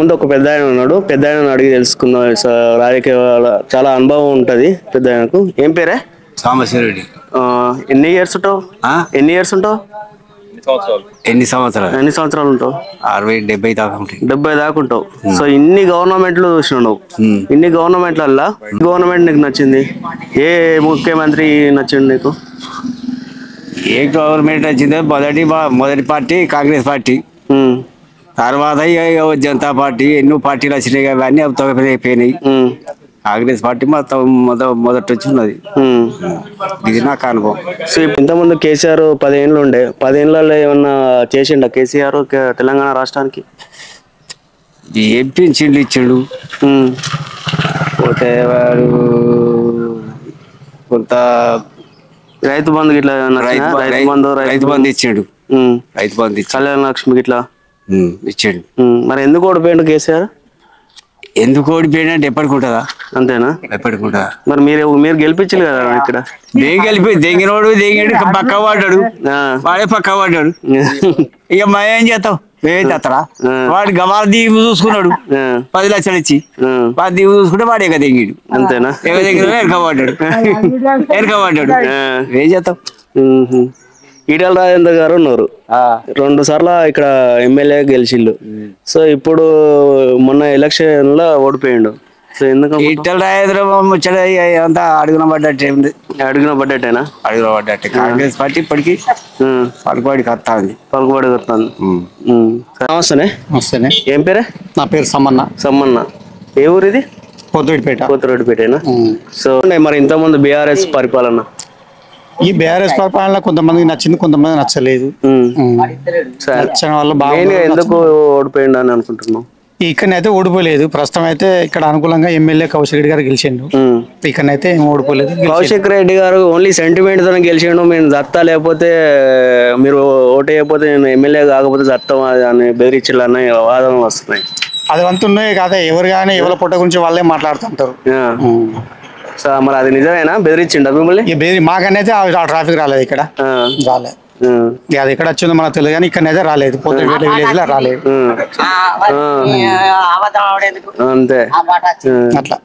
ముందు ఒక పెద్ద ఆయన ఉన్నాడు, పెద్ద ఆయన అడిగి తెలుసుకుందాం. రాజకీయ చాలా అనుభవం ఉంటది పెద్ద ఆయనకు. ఏం పేరే? సాంబశివరెడ్డి. ఎన్ని ఇయర్స్ ఉంటావు? ఎన్ని ఇయర్స్ ఉంటావు? ఎన్ని సంవత్సరాలు? ఎన్ని సంవత్సరాలు ఉంటావు? 60-70 దాకా ఉంటాయి. 70 దాకా ఉంటావు. సో ఇన్ని గవర్నమెంట్లు చూసినావు. ఇన్ని గవర్నమెంట్లల్లా గవర్నమెంట్ నీకు నచ్చింది? ఏ ముఖ్యమంత్రి నచ్చింది నీకు? ఏ గవర్నమెంట్ వచ్చిందో మొదటి పార్టీ కాంగ్రెస్ పార్టీ, తర్వాత జనతా పార్టీ, ఎన్నో పార్టీలు వచ్చినాయి కదా, అన్నీ అయిపోయినాయి. కాంగ్రెస్ పార్టీ మొత్తం మొదటి వచ్చి ఉన్నది. ఇది నాకు అనుభవం. సో ఇంతకుముందు కేసీఆర్ 10 ఏళ్ళు ఉండే, 10 ఏళ్ళలో ఏమన్నా చేసిండా కేసీఆర్ తెలంగాణ రాష్ట్రానికి? ఏం పింఛన్లు ఇచ్చాడు, పోతే వాడు కొంత రైతు బంధు ఇట్లా రైతు బంధు ఇచ్చాడు, రైతు బంధు ఇచ్చాడు, కళ్యాణ లక్ష్మికి ఇట్లా ఇచ్చాడు. మరి ఎందుకు ఓడిపోయాడు కేసీఆర్? ఎందుకు ఓడిపోయినా ఎప్పటికి ఉంటుందా? అంతేనా? ఎప్పటికి ఉంటుందా? మరి మీరు గెలిపించలేదు కదా ఇక్కడ. దెంగినోడు పక్క పడ్డాడు, వాడే పక్క పడ్డాడు. ఇక మా ఏం చేస్తావు, మేమైతే అత్తరా? వాడు గవాల దీపు చూసుకున్నాడు 10 లక్షలు ఇచ్చి, వాడు దీపు చూసుకుంటే వాడు ఎగ దెంగిడు. అంతేనా? ఎరకబడ్డాడు. ఏం చేస్తావు? ఈటల రాజేందర్ గారు ఉన్నారు, 2 సార్లు ఇక్కడ ఎమ్మెల్యే గెలిచిండు. సో ఇప్పుడు మొన్న ఎలక్షన్ లో ఓడిపోయిండు. సో ఎందుకు? ఈటల రాజేంద్ర ముచ్చట అంతా అడుగున పడ్డట్టే ఉంది. అడుగున పడ్డట్టేనా? అడుగున పడ్డట్టే. కాంగ్రెస్ పార్టీ ఇప్పటికి పలుకుబడికి వస్తుంది. నమస్తేనే. నమస్తేనే. ఏం పేరే? నా పేరు సమ్మన్న. సమ్మన్న. ఏ ఊరు ఇది? కొత్తపేట. సో మరి ఇంతకుముందు బీఆర్ఎస్ పరిపాలన, ఈ బీఆర్ఎస్ పరిపాలన కొంతమందికి నచ్చింది, కొంతమంది నచ్చలేదు. నచ్చిన వాళ్ళు బాగా. ఎందుకు ఓడిపోయిండు అని అనుకుంటున్నాం? ఇక్కడనైతే ఓడిపోలేదు. ప్రస్తుతం అయితే ఇక్కడ అనుకూలంగా ఎమ్మెల్యే కౌశిక్ రెడ్డి గారు గెలిచిండు. ఇక్కడనైతే ఏం ఓడిపోలేదు. కౌశిక్ రెడ్డి గారు ఓన్లీ సెంటిమెంట్ తో గెలిచిండు. మేము దత్తా లేకపోతే మీరు ఓటు వేయకపోతే నేను ఎమ్మెల్యే కాకపోతే దత్తం అని బెదిరించాలని వాదనలు వస్తున్నాయి. అది అంతున్నాయి కదా, ఎవరు కానీ ఎవరి పొట్ట గురించి వాళ్ళే మాట్లాడుతుంటారు. మరి అది నిజమేనా? బెదిరించిండ మిమ్మల్ని? మాకనైతే ఆ ట్రాఫిక్ రాలేదు, ఇక్కడ రాలేదు. అది ఎక్కడ వచ్చిందో మనకు తెలియదు, కానీ ఇక్కడనైతే రాలేదు. పొద్దుపేట విలేజ్ లో రాలేదు. అంతే. అట్లా